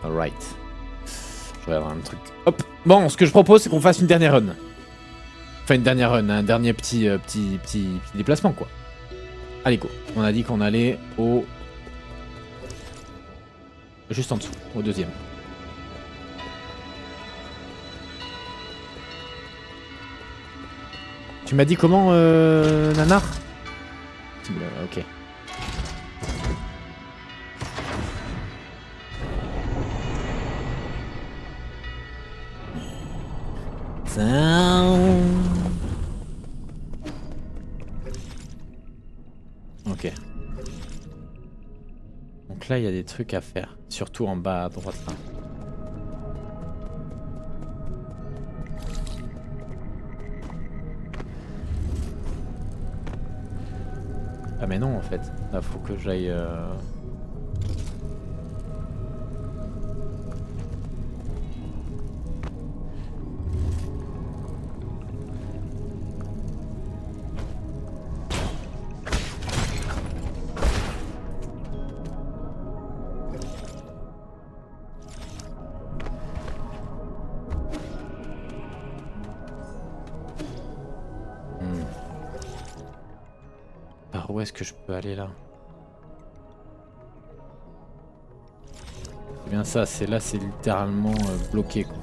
Alright. Je vais avoir un truc. Hop. Bon, ce que je propose, c'est qu'on fasse une dernière run. Enfin, une dernière run, un dernier petit déplacement, quoi. Allez, go. On a dit qu'on allait au... Juste en dessous, au deuxième. Tu m'as dit comment, Nanar? Ok. Ok. Donc là, il y a des trucs à faire. Surtout en bas à droite, là. Ah mais non, en fait. Là, faut que j'aille... Par où est-ce que je peux aller là? C'est bien ça, c'est là, c'est littéralement bloqué, quoi.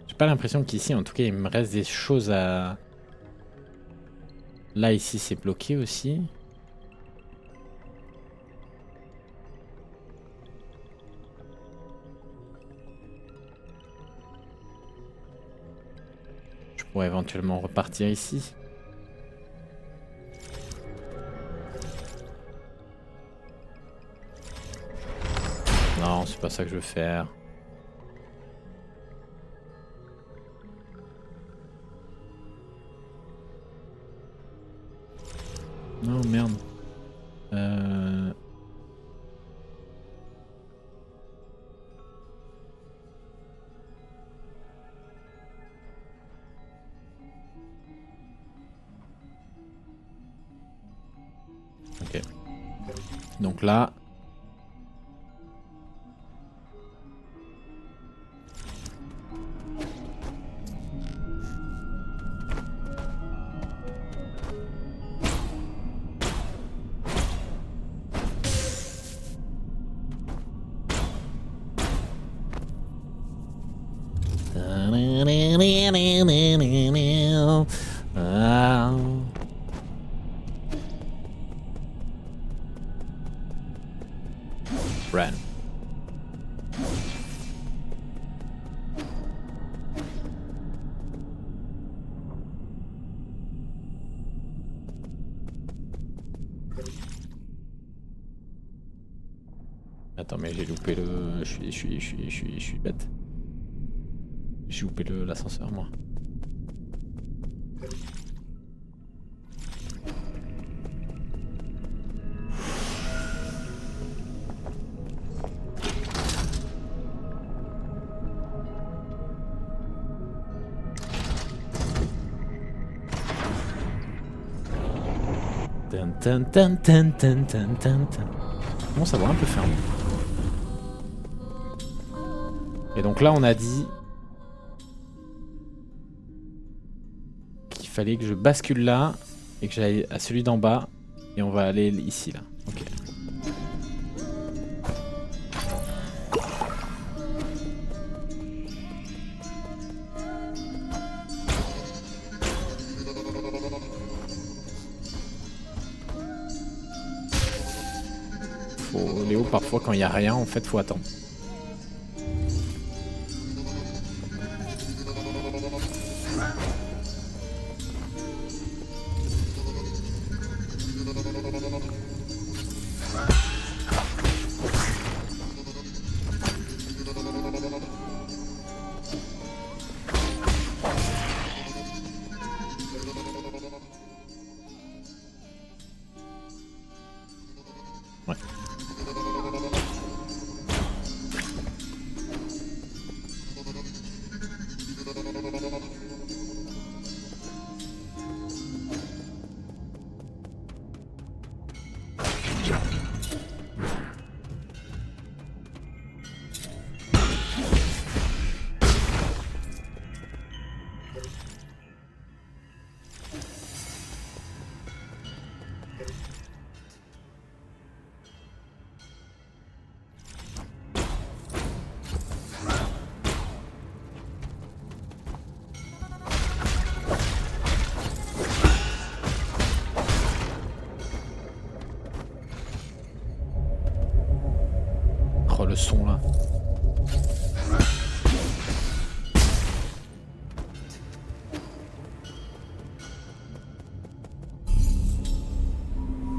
J'ai pas l'impression qu'ici, en tout cas, il me reste des choses à... Là, ici, c'est bloqué aussi. Je pourrais éventuellement repartir ici. Non, c'est pas ça que je veux faire. Non, merde. Ok. Donc là... Ran. Attends, mais j'ai loupé le... Je suis bête. J'ai loupé l'ascenseur, moi. Bon, ça va un peu fermé. Et donc là, on a dit qu'il fallait que je bascule là et que j'aille à celui d'en bas. Et on va aller ici, là. Ok. Léo, parfois quand il n'y a rien, en fait, faut attendre. Ouais.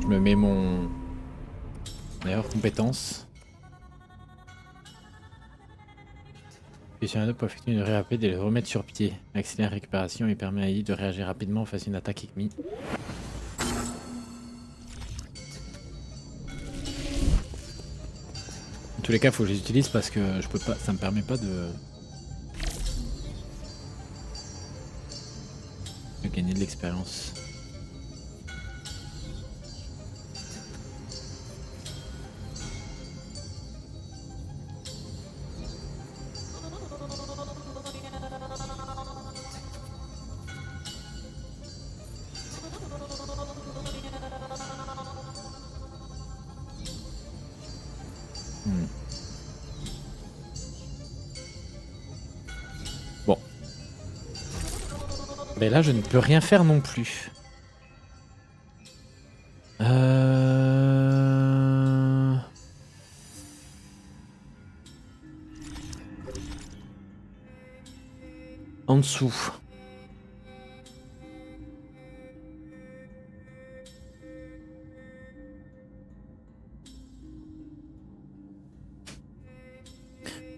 Je me mets mon... D'ailleurs, compétence. Questionnaire pour effectuer une rapide et le remettre sur pied. Accélère la récupération et permet à Ellie de réagir rapidement face à une attaque ennemie. Dans tous les cas, il faut que je les utilise parce que je peux pas, ça me permet pas de gagner de l'expérience. Bon. Mais là, je ne peux rien faire non plus. En dessous.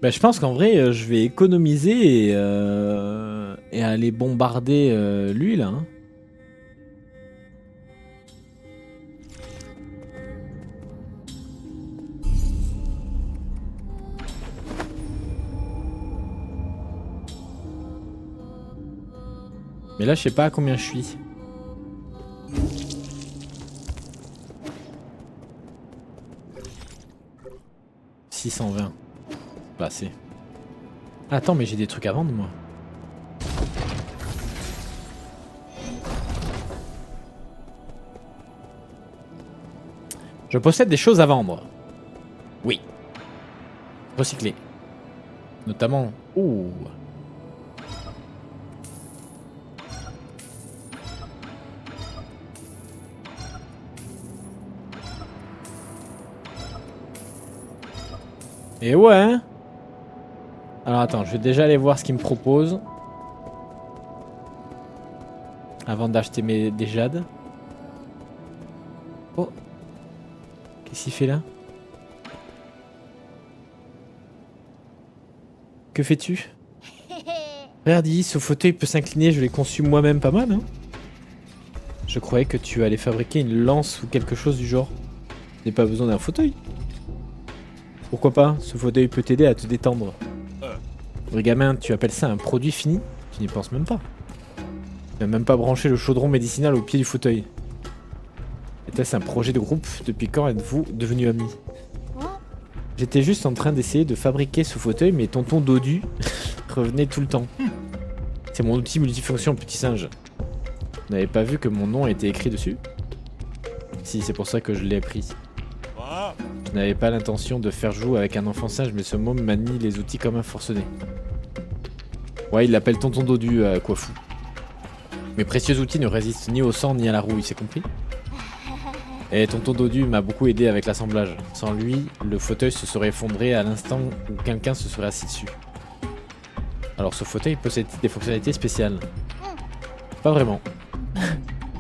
Bah, je pense qu'en vrai, je vais économiser et aller bombarder lui là. Hein. Mais là, je sais pas à combien je suis. « 620. » Pas assez. Attends, mais j'ai des trucs à vendre, moi. Je possède des choses à vendre. Oui. Recycler. Notamment... Ouh. Et ouais, hein. Alors attends, je vais déjà aller voir ce qu'il me propose. Avant d'acheter des jades. Oh. Qu'est-ce qu'il fait là? Que fais-tu? Regarde, ce fauteuil peut s'incliner, je l'ai conçu moi-même pas mal, hein. Je croyais que tu allais fabriquer une lance ou quelque chose du genre. Tu n'as pas besoin d'un fauteuil. Pourquoi pas? Ce fauteuil peut t'aider à te détendre. Vrai gamin, tu appelles ça un produit fini? Tu n'y penses même pas. Tu n'as même pas branché le chaudron médicinal au pied du fauteuil. Était-ce un projet de groupe? Depuis quand êtes-vous devenus amis? J'étais juste en train d'essayer de fabriquer ce fauteuil, mais tonton Dodu revenait tout le temps. C'est mon outil multifonction, petit singe. Vous n'avez pas vu que mon nom a été écrit dessus? Si, c'est pour ça que je l'ai pris. Je n'avais pas l'intention de faire jouer avec un enfant singe, mais ce môme manie les outils comme un forcené. Ouais, il l'appelle tonton Dodu, quoi fou. Mes précieux outils ne résistent ni au sang ni à la rouille, c'est compris? Et tonton Dodu m'a beaucoup aidé avec l'assemblage. Sans lui, le fauteuil se serait effondré à l'instant où quelqu'un se serait assis dessus. Alors ce fauteuil possède des fonctionnalités spéciales? Pas vraiment.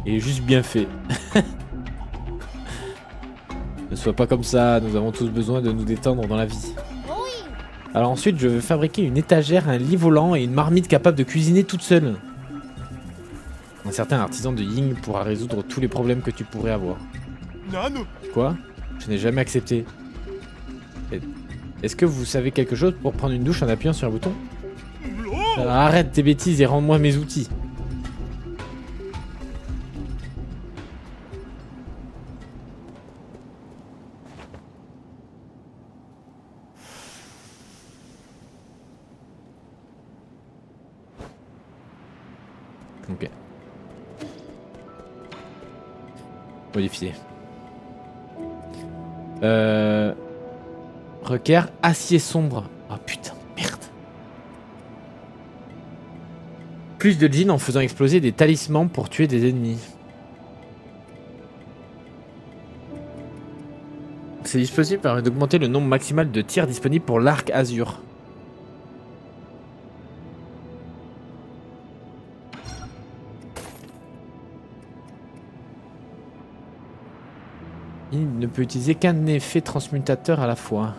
Il est juste bien fait. Ne sois pas comme ça, nous avons tous besoin de nous détendre dans la vie. Alors ensuite, je veux fabriquer une étagère, un lit volant et une marmite capable de cuisiner toute seule. Un certain artisan de Ying pourra résoudre tous les problèmes que tu pourrais avoir. Quoi? Je n'ai jamais accepté. Est-ce que vous savez quelque chose pour prendre une douche en appuyant sur un bouton? Arrête tes bêtises et rends-moi mes outils. Ok. Modifier. Requiert acier sombre. Oh putain, merde. Plus de jeans en faisant exploser des talismans pour tuer des ennemis. C'est dispositif permet d'augmenter le nombre maximal de tirs disponibles pour l'arc azur. Il ne peut utiliser qu'un effet transmutateur à la fois.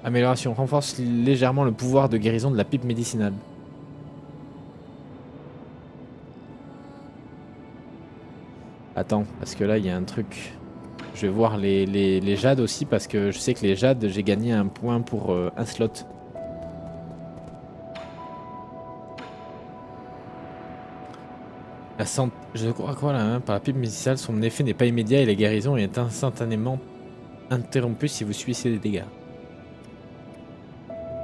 Amélioration. Renforce légèrement le pouvoir de guérison de la pipe médicinale. Attends, parce que là, il y a un truc. Je vais voir les jades aussi, parce que je sais que les jades, j'ai gagné un point pour un slot. Je crois quoi là, hein, par la pipe médicinale, son effet n'est pas immédiat et la guérison est instantanément interrompue si vous subissez des dégâts.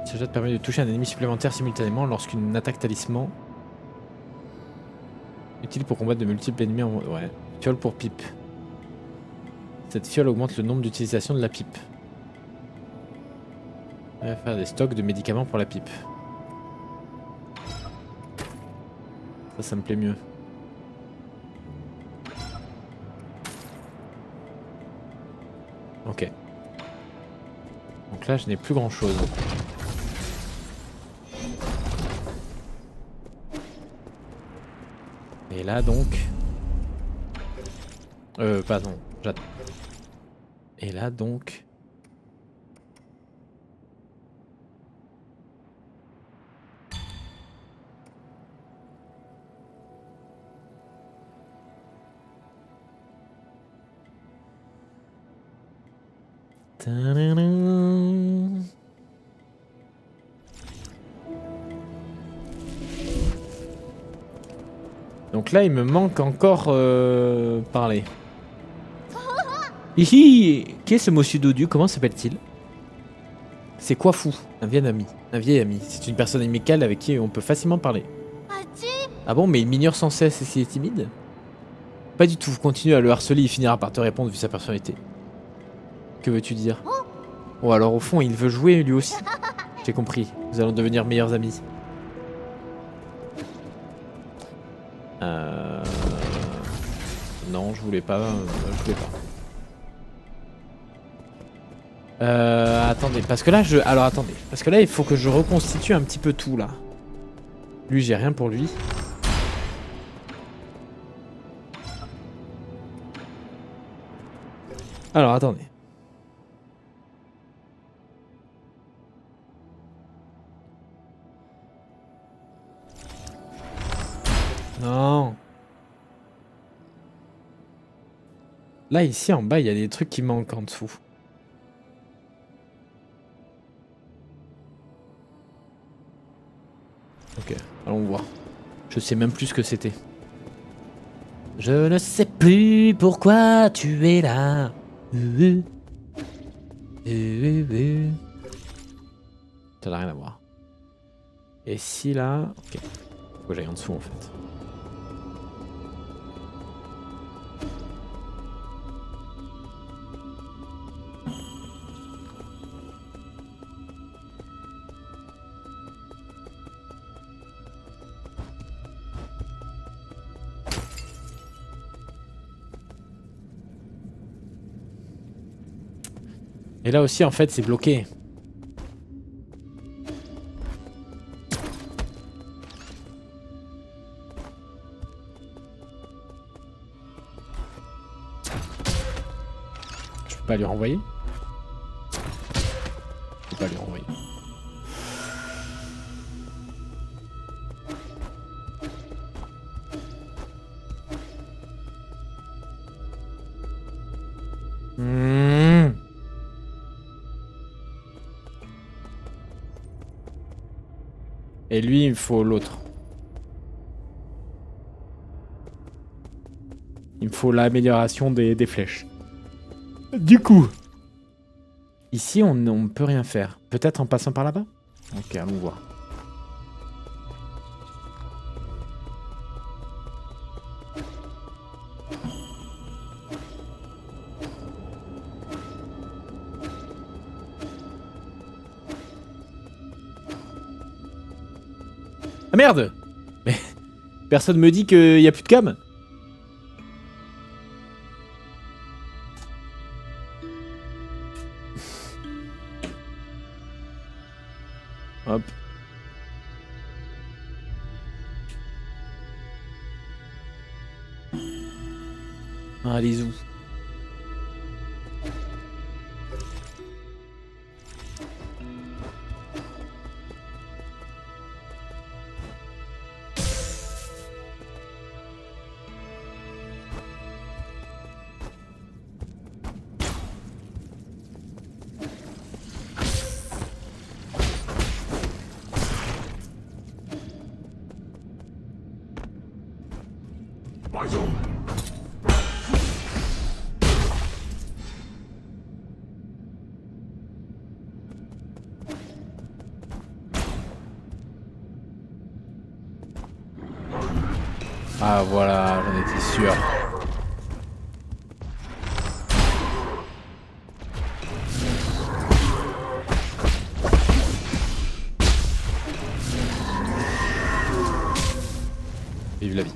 Ce jade permet de toucher un ennemi supplémentaire simultanément lorsqu'une attaque talisman. Utile pour combattre de multiples ennemis en... Ouais. Fiole pour pipe. Cette fiole augmente le nombre d'utilisations de la pipe. On va faire des stocks de médicaments pour la pipe. Ça me plaît mieux. Ok. Donc là, je n'ai plus grand chose. Et là, donc... pardon. J'attends. Et là, donc... Tadadam. Donc là, il me manque encore parler. Hihi, qui est ce monsieur dodu? Comment s'appelle-t-il? C'est quoi fou? Un vieil ami. Un vieil ami. C'est une personne amicale avec qui on peut facilement parler. Ah bon, mais il m'ignore sans cesse et s'il est timide? Pas du tout. Continuez à le harceler, il finira par te répondre vu sa personnalité. Que veux-tu dire? Oh, alors au fond, il veut jouer lui aussi. J'ai compris. Nous allons devenir meilleurs amis. Non, je voulais pas. Je voulais pas. Attendez, parce que là, Alors attendez, parce que là, il faut que je reconstitue un petit peu tout là. Lui, j'ai rien pour lui. Alors attendez. Non. Là, ici, en bas, il y a des trucs qui manquent en dessous. Ok, allons voir. Je sais même plus ce que c'était. Je ne sais plus pourquoi tu es là. Ça n'a rien à voir. Et si là... Ok. Faut que j'aille en dessous en fait. Et là aussi en fait c'est bloqué. Je peux pas lui renvoyer. Je peux pas lui renvoyer. Et lui, il faut l'autre. Il me faut l'amélioration des flèches. Du coup, ici, on ne peut rien faire. Peut-être en passant par là-bas? Ok, allons voir. Ah merde! Mais personne me dit qu'il n'y a plus de cam? Hop. Allez où? Ah voilà, j'en étais sûr. Vive la vie.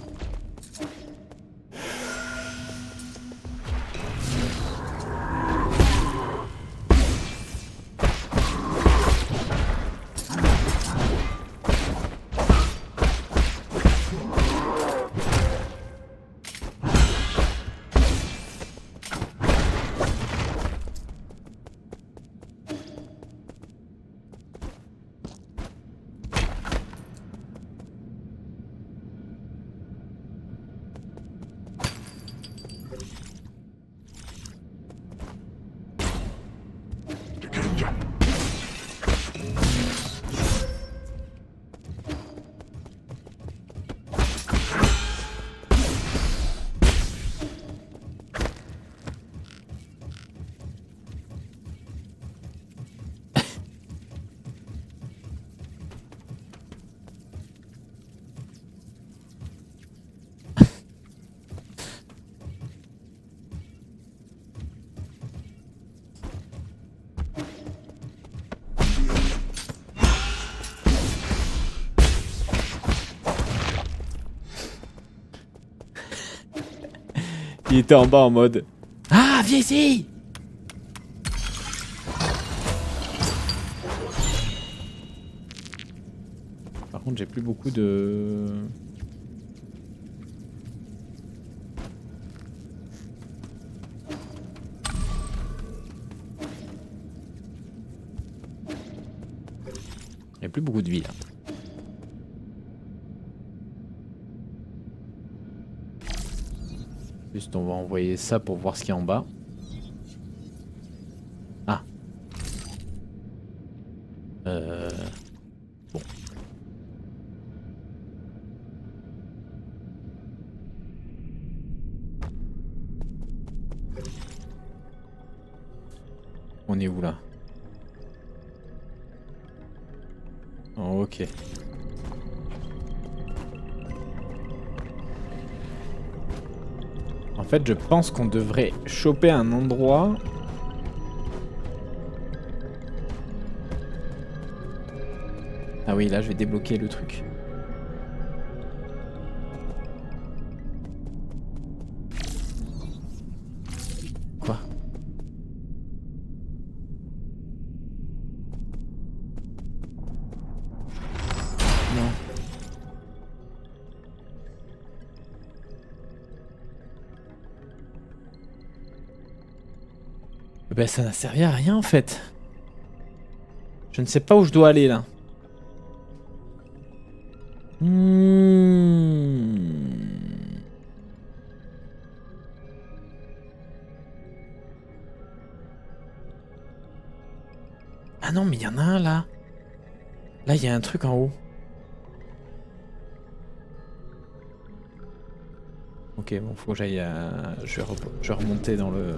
Il était en bas en mode ah, viens ici! Par contre, j'ai plus beaucoup de. Il n'y a plus beaucoup de vie là. Juste on va envoyer ça pour voir ce qu'il y a en bas. Ah. Bon. On est où là? Oh, ok. En fait, je pense qu'on devrait choper un endroit. Ah oui, là, je vais débloquer le truc. Quoi? Non. Ben, ça n'a servi à rien en fait. Je ne sais pas où je dois aller là. Ah non, mais il y en a un là. Là, il y a un truc en haut. Ok, bon, faut que j'aille à... Je vais remonter dans le...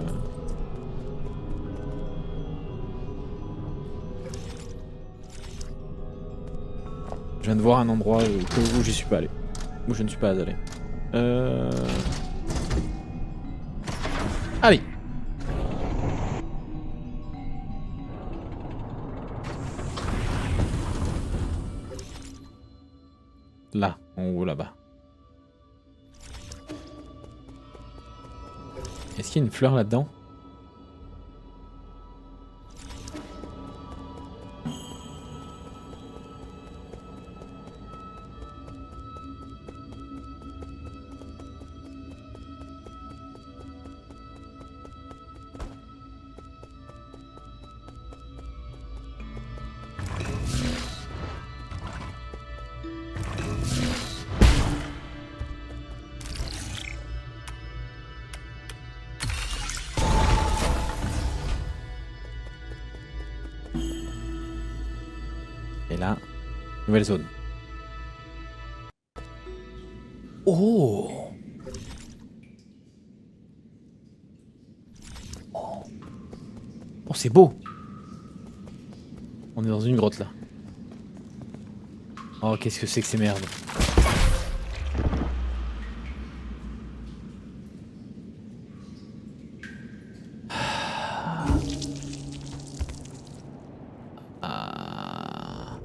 Je viens de voir un endroit où j'y suis pas allé. Où je ne suis pas allé. Allez! Là, en haut, là-bas. Est-ce qu'il y a une fleur là-dedans? Et là, nouvelle zone. Oh! Oh, c'est beau! On est dans une grotte là. Oh, qu'est-ce que c'est que ces merdes? Ah.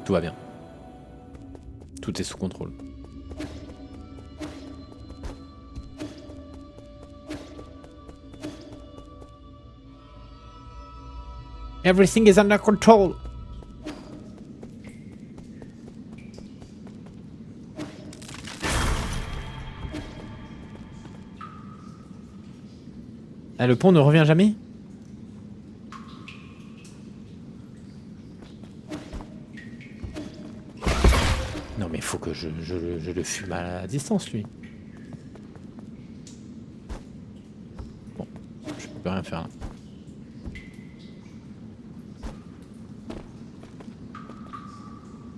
Tout va bien. Tout est sous contrôle. Everything is under control. Ah, le pont ne revient jamais? Non mais faut que je le fume à distance lui. Bon, je peux rien faire là.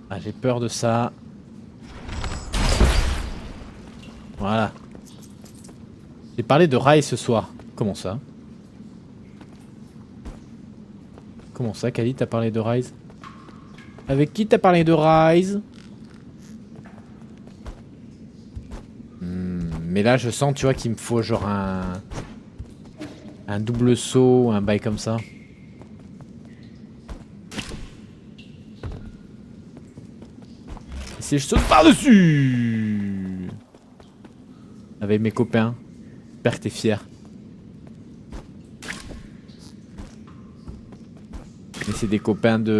Ah, j'ai peur de ça. Voilà. J'ai parlé de rail ce soir. Comment ça? Comment ça, Kali, t'as parlé de Rise? Avec qui t'as parlé de Rise? Mais là, je sens, tu vois, qu'il me faut genre un double saut, un bail comme ça. Et si je saute par-dessus avec mes copains. J'espère que t'es fier. Mais c'est des copains du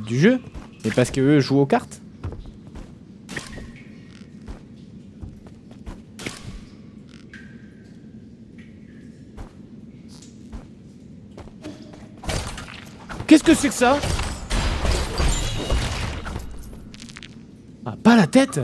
jeu. Et parce que eux jouent aux cartes. Qu'est-ce que c'est que ça? Ah, pas la tête.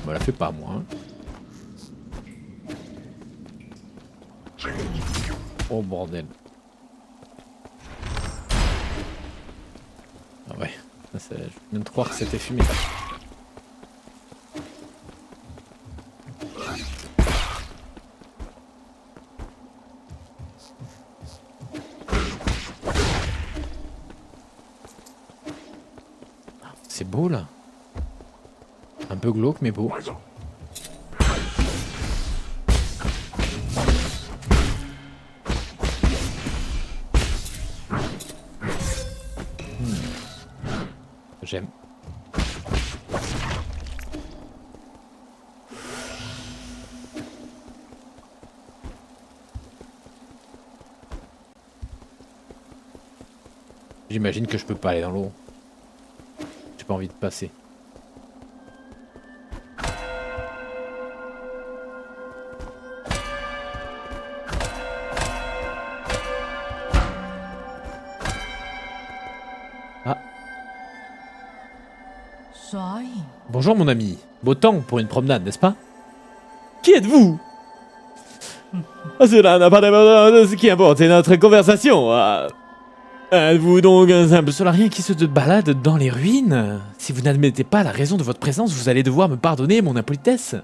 Bah la fais pas moi. Hein. Oh bordel. Ah ouais, je viens de croire que c'était fumé. C'est beau là. Un peu glauque mais beau. J'aime. J'imagine que je peux pas aller dans l'eau. J'ai pas envie de passer. Ah. Bonjour mon ami. Beau temps pour une promenade, n'est-ce pas? Qui êtes-vous? Cela n'a pas d'importance de ce qui importe, c'est notre conversation. Êtes-vous donc un simple solarien qui se balade dans les ruines? Si vous n'admettez pas la raison de votre présence, vous allez devoir me pardonner mon impolitesse.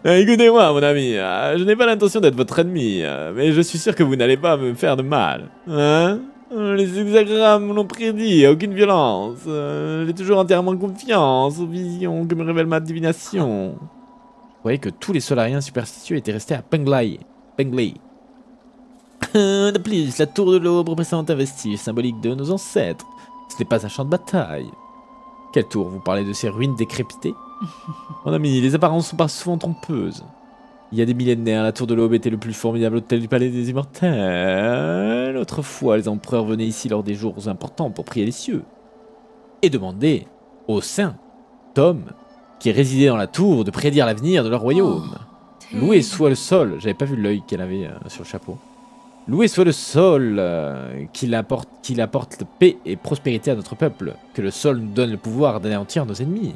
Écoutez-moi, mon ami, je n'ai pas l'intention d'être votre ennemi, mais je suis sûr que vous n'allez pas me faire de mal. Hein? Les hexagrammes l'ont prédit, aucune violence. J'ai toujours entièrement confiance aux visions que me révèle ma divination. Vous voyez que tous les solariens superstitieux étaient restés à Penglai. De plus, la tour de l'aube représente un vestige symbolique de nos ancêtres. Ce n'est pas un champ de bataille. Quelle tour? Vous parlez de ces ruines décrépitées? Mon ami, les apparences sont pas souvent trompeuses. Il y a des millénaires, la tour de l'Aube était le plus formidable hôtel du palais des immortels. Autrefois, les empereurs venaient ici lors des jours importants pour prier les cieux. Et demandaient aux saints d'hommes qui résidaient dans la tour de prédire l'avenir de leur royaume. Loué soit le sol, j'avais pas vu l'œil qu'elle avait sur le chapeau. Loué soit le sol qu'il apporte paix et prospérité à notre peuple, que le sol nous donne le pouvoir d'anéantir nos ennemis.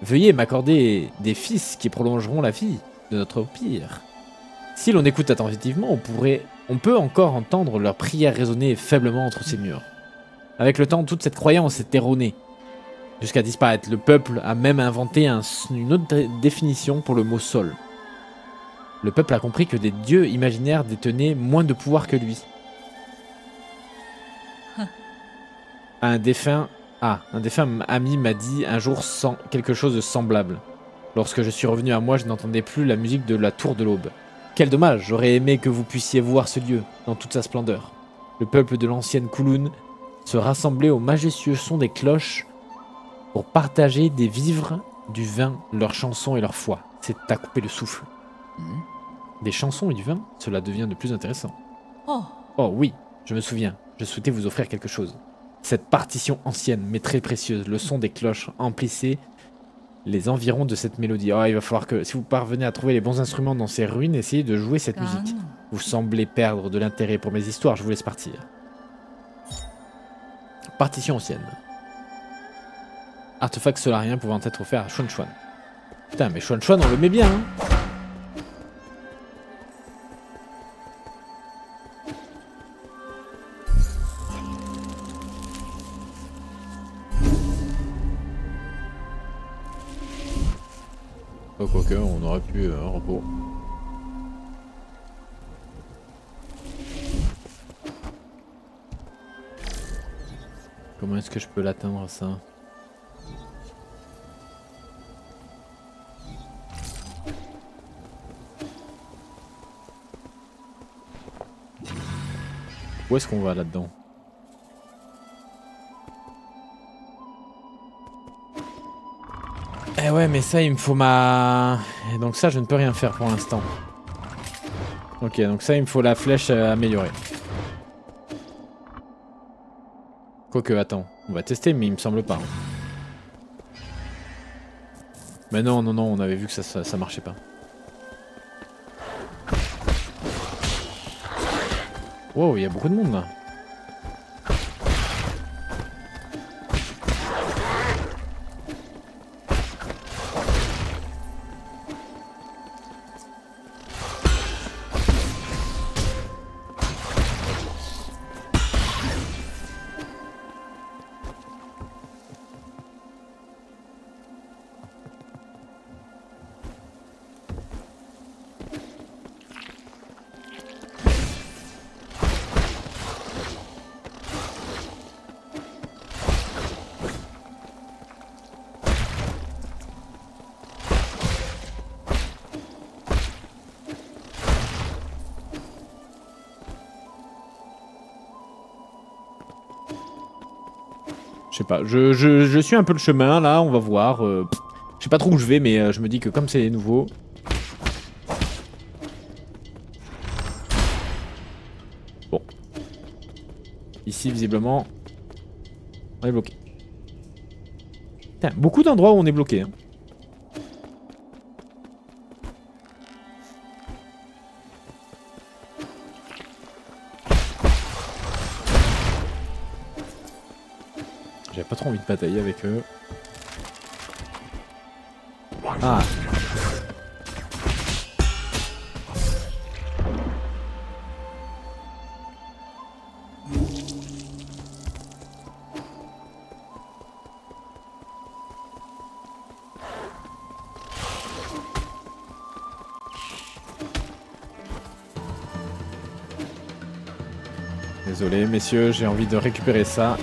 Veuillez m'accorder des fils qui prolongeront la vie de notre empire. Si l'on écoute attentivement, on peut encore entendre leurs prières résonner faiblement entre ces murs. Avec le temps, toute cette croyance est erronée, jusqu'à disparaître. Le peuple a même inventé une autre définition pour le mot sol. Le peuple a compris que des dieux imaginaires détenaient moins de pouvoir que lui. Un défunt ami m'a dit un jour quelque chose de semblable. Lorsque je suis revenu à moi, je n'entendais plus la musique de la tour de l'Aube. Quel dommage, j'aurais aimé que vous puissiez voir ce lieu dans toute sa splendeur. Le peuple de l'ancienne Kowloon se rassemblait au majestueux son des cloches pour partager des vivres, du vin, leurs chansons et leur foi. C'est à couper le souffle. Des chansons et du vin, cela devient de plus intéressant. Oh oui, je me souviens, je souhaitais vous offrir quelque chose. Cette partition ancienne, mais très précieuse, le son des cloches emplissait les environs de cette mélodie. Oh, il va falloir que, si vous parvenez à trouver les bons instruments dans ces ruines, essayez de jouer cette musique. Vous semblez perdre de l'intérêt pour mes histoires, je vous laisse partir. Partition ancienne. Artefact solarien pouvant être offert à Xuan Xuan. Putain, mais Xuan Xuan, on le met bien, hein. Oh, quoique, on aurait pu repos. Comment est-ce que je peux l'atteindre, ça? Où est-ce qu'on va là-dedans? Eh ouais, mais ça, il me faut ma... Et donc ça, je ne peux rien faire pour l'instant. Ok, donc ça, il me faut la flèche améliorée. Quoique, attends. On va tester, mais il me semble pas. Mais non, non, non, on avait vu que ça marchait pas. Wow, il y a beaucoup de monde là. Je sais pas, je suis un peu le chemin là, on va voir. Je sais pas trop où je vais, mais je me dis que comme c'est nouveau... Bon. Ici, visiblement, on est bloqué. Putain, beaucoup d'endroits où on est bloqué. Hein. J'avais pas trop envie de batailler avec eux. Ah. Désolé messieurs, j'ai envie de récupérer ça.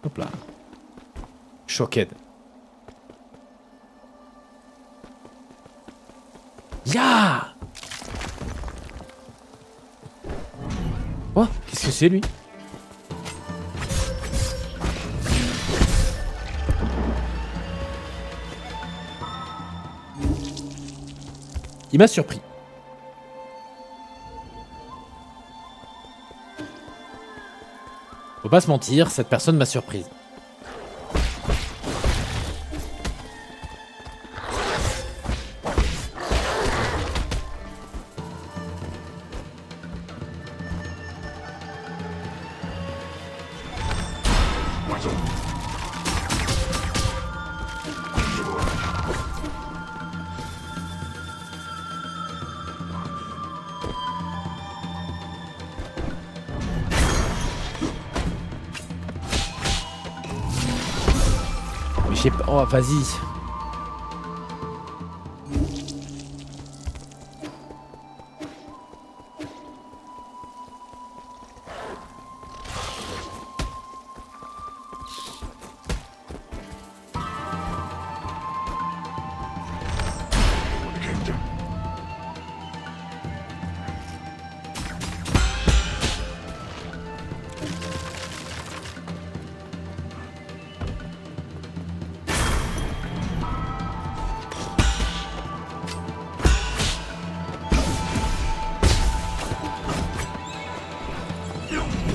Hop là. Shocked. Ya. Oh, qu'est-ce que c'est lui? Il m'a surpris. Faut pas se mentir, cette personne m'a surprise. Mais je sais pas... Oh, vas-y.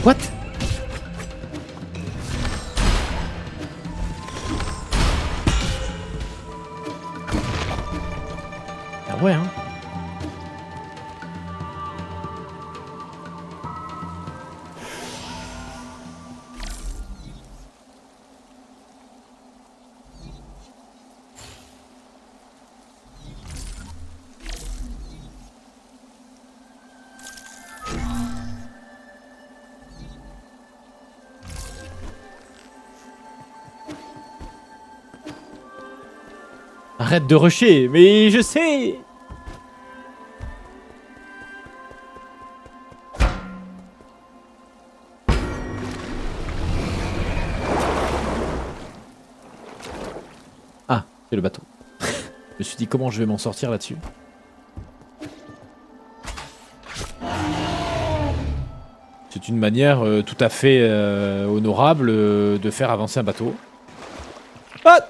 What? Ah ouais, hein. Arrête de rusher, mais je sais. Ah, c'est le bateau. Je me suis dit comment je vais m'en sortir là-dessus. C'est une manière tout à fait honorable de faire avancer un bateau. Ah!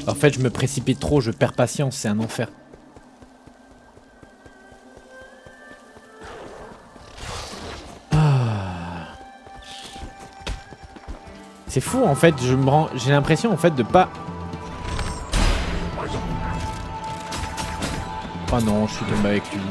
En fait, je me précipite trop, je perds patience, c'est un enfer. Ah. C'est fou, en fait, j'ai l'impression en fait de pas... Oh non, je suis tombé avec lui.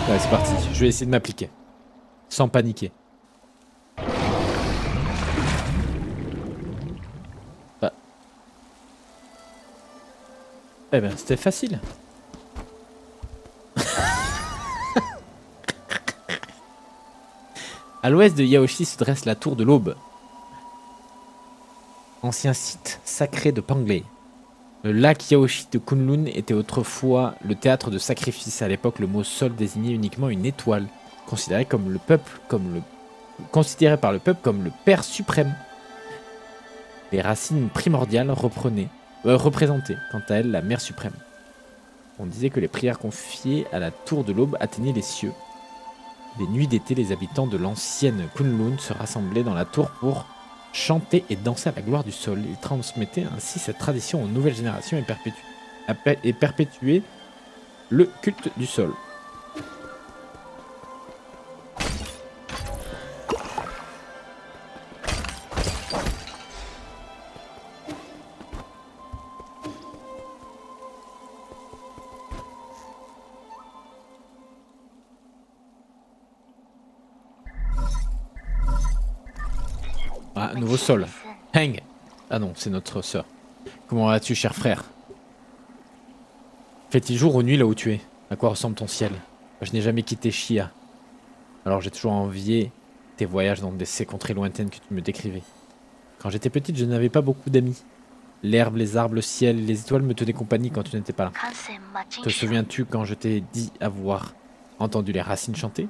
Ouais, c'est parti. Je vais essayer de m'appliquer. Sans paniquer. Bah. Eh ben, c'était facile. À l'ouest de Yaoshi se dresse la tour de l'Aube. Ancien site sacré de Panglé. Le lac Yaoshi de Kunlun était autrefois le théâtre de sacrifices. À l'époque, le mot sol désignait uniquement une étoile, considérée par le peuple comme le Père suprême. Les racines primordiales représentaient, quant à elles, la Mère suprême. On disait que les prières confiées à la tour de l'Aube atteignaient les cieux. Les nuits d'été, les habitants de l'ancienne Kunlun se rassemblaient dans la tour pour chantaient et dansaient à la gloire du sol. Ils transmettaient ainsi cette tradition aux nouvelles générations et perpétuaient le culte du sol. Ah, nouveau sol. Hang. Ah non, c'est notre sœur. Comment vas-tu, cher frère? Fait-il jour ou nuit là où tu es? À quoi ressemble ton ciel? Je n'ai jamais quitté Shia. Alors j'ai toujours envié tes voyages dans ces contrées lointaines que tu me décrivais. Quand j'étais petite, je n'avais pas beaucoup d'amis. L'herbe, les arbres, le ciel, les étoiles me tenaient compagnie quand tu n'étais pas là. Te souviens-tu quand je t'ai dit avoir entendu les racines chanter?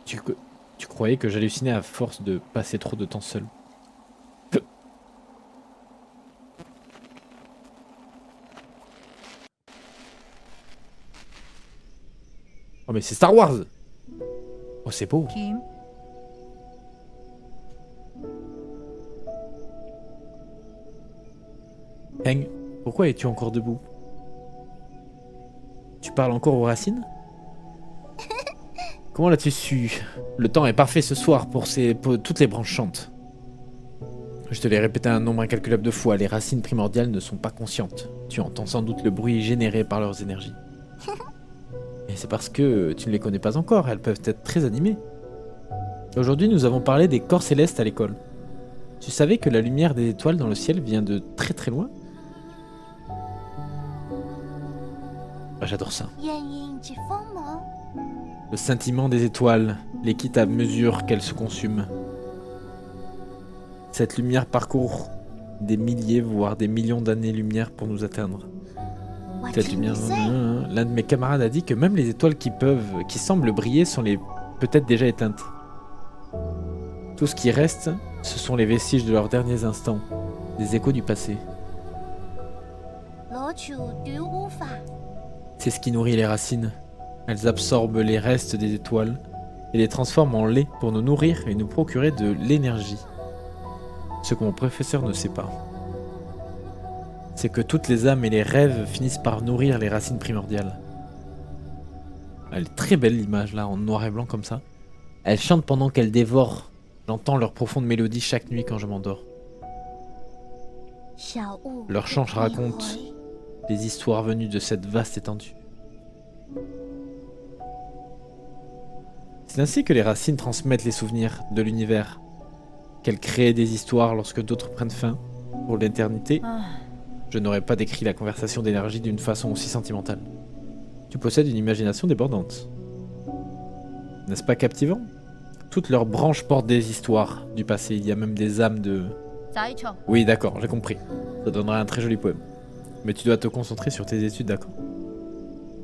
Tu croyais que j'hallucinais à force de passer trop de temps seul. Oh mais c'est Star Wars! Oh c'est beau! Kim, Heng, pourquoi es-tu encore debout? Tu parles encore aux racines? Comment l'as-tu su? Le temps est parfait ce soir pour toutes les branches chantent. Je te l'ai répété un nombre incalculable de fois, les racines primordiales ne sont pas conscientes. Tu entends sans doute le bruit généré par leurs énergies. Et c'est parce que tu ne les connais pas encore, elles peuvent être très animées. Aujourd'hui, nous avons parlé des corps célestes à l'école. Tu savais que la lumière des étoiles dans le ciel vient de très très loin? Ah, j'adore ça. Le scintillement des étoiles les quitte à mesure qu'elles se consument. Cette lumière parcourt des milliers, voire des millions d'années-lumière pour nous atteindre. Cette lumière, l'un de mes camarades a dit que même les étoiles qui semblent briller sont peut-être déjà éteintes. Tout ce qui reste, ce sont les vestiges de leurs derniers instants, des échos du passé. C'est ce qui nourrit les racines. Elles absorbent les restes des étoiles et les transforment en lait pour nous nourrir et nous procurer de l'énergie. Ce que mon professeur ne sait pas, c'est que toutes les âmes et les rêves finissent par nourrir les racines primordiales. Elle est très belle l'image là, en noir et blanc comme ça. Elles chantent pendant qu'elles dévorent. J'entends leur profonde mélodie chaque nuit quand je m'endors. Leur chant raconte des histoires venues de cette vaste étendue. C'est ainsi que les racines transmettent les souvenirs de l'univers, qu'elles créent des histoires lorsque d'autres prennent fin pour l'éternité. Je n'aurais pas décrit la conversation d'énergie d'une façon aussi sentimentale. Tu possèdes une imagination débordante. N'est-ce pas captivant? Toutes leurs branches portent des histoires du passé, il y a même des âmes de... Oui, d'accord, j'ai compris. Ça donnera un très joli poème. Mais tu dois te concentrer sur tes études, d'accord?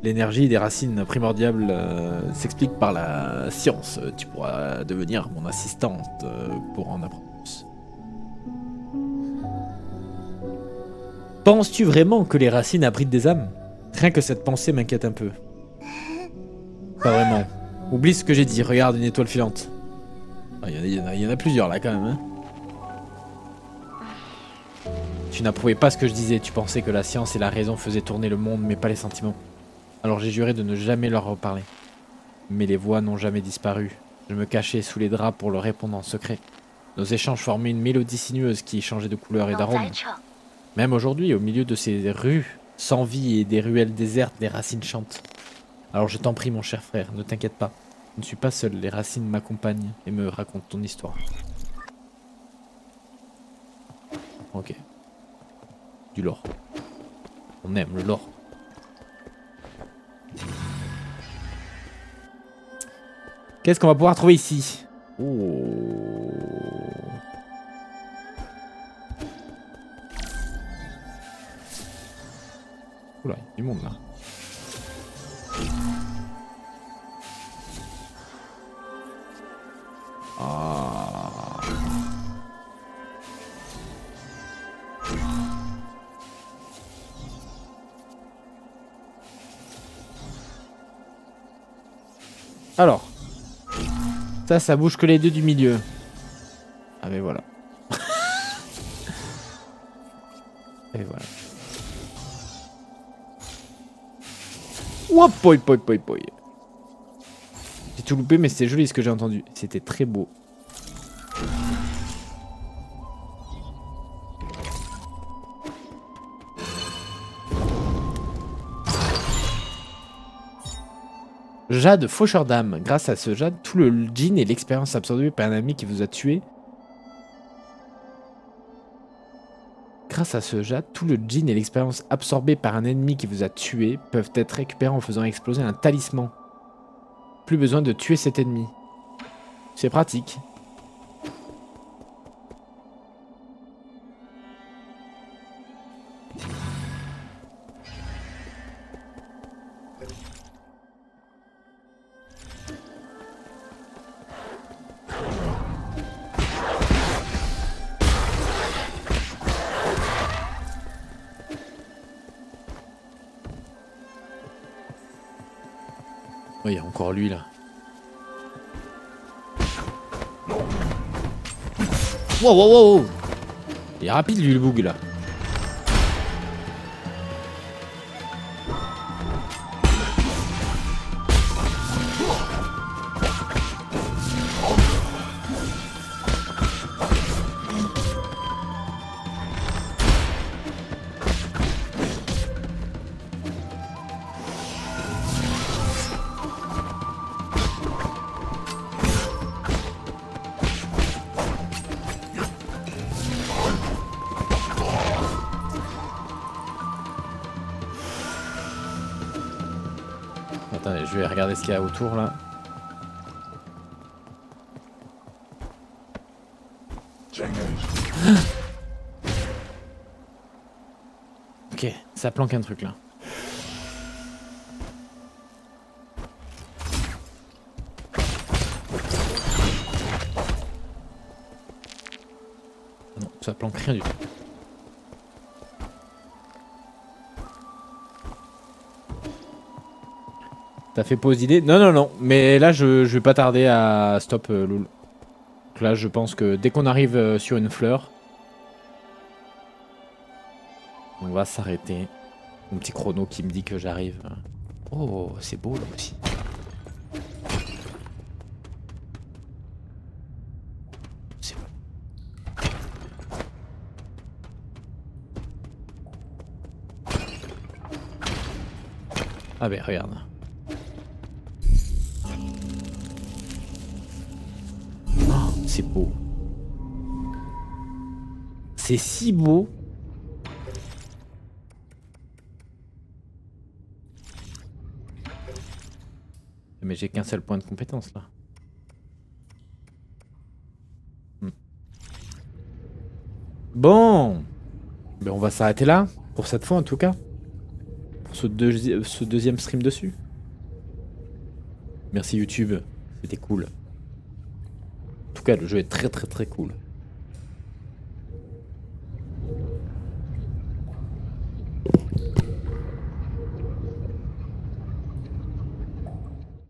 L'énergie des racines primordiales s'explique par la science. Tu pourras devenir mon assistante pour en apprendre plus. Penses-tu vraiment que les racines abritent des âmes? Rien que cette pensée m'inquiète un peu. Pas vraiment. Oublie ce que j'ai dit, regarde une étoile filante. Il y en a plusieurs là quand même. Hein. Tu n'approuvais pas ce que je disais, tu pensais que la science et la raison faisaient tourner le monde mais pas les sentiments. Alors j'ai juré de ne jamais leur reparler. Mais les voix n'ont jamais disparu. Je me cachais sous les draps pour leur répondre en secret. Nos échanges formaient une mélodie sinueuse qui changeait de couleur et d'arôme. Même aujourd'hui, au milieu de ces rues sans vie et des ruelles désertes, les racines chantent. Alors je t'en prie mon cher frère, ne t'inquiète pas. Je ne suis pas seul, les racines m'accompagnent et me racontent ton histoire. Ok. Du lore. On aime le lore. Qu'est-ce qu'on va pouvoir trouver ici? Oh. Oula, il y a du monde là. Ah. Alors. Ça bouge que les deux du milieu. Ah mais voilà. Et voilà. Ouah, poi, poi, poi, poi. J'ai tout loupé, mais c'était joli ce que j'ai entendu. C'était très beau. Jade, faucheur d'âme. Grâce à ce jade, tout le djinn et l'expérience absorbée par un ami qui vous a tué. Grâce à ce jade, tout le djinn et l'expérience absorbée par un ennemi qui vous a tué peuvent être récupérés en faisant exploser un talisman. Plus besoin de tuer cet ennemi. C'est pratique. Oui, il y a encore lui là. Wow, wow, wow, wow. Il est rapide lui le boug là. Attendez, je vais regarder ce qu'il y a autour là. Ok, ça planque un truc là. Non, ça planque rien du tout. T'as fait pause d'idée? Non, non, non. Mais là, je vais pas tarder à stop, Loul. Donc là, je pense que dès qu'on arrive sur une fleur, on va s'arrêter. Mon petit chrono qui me dit que j'arrive. Oh, c'est beau là aussi. C'est beau. Ah ben, regarde. C'est beau. C'est si beau. Mais j'ai qu'un seul point de compétence là. Bon. Ben on va s'arrêter là. Pour cette fois en tout cas. Pour ce deuxième stream dessus. Merci YouTube. C'était cool. En tout cas le jeu est très très très cool.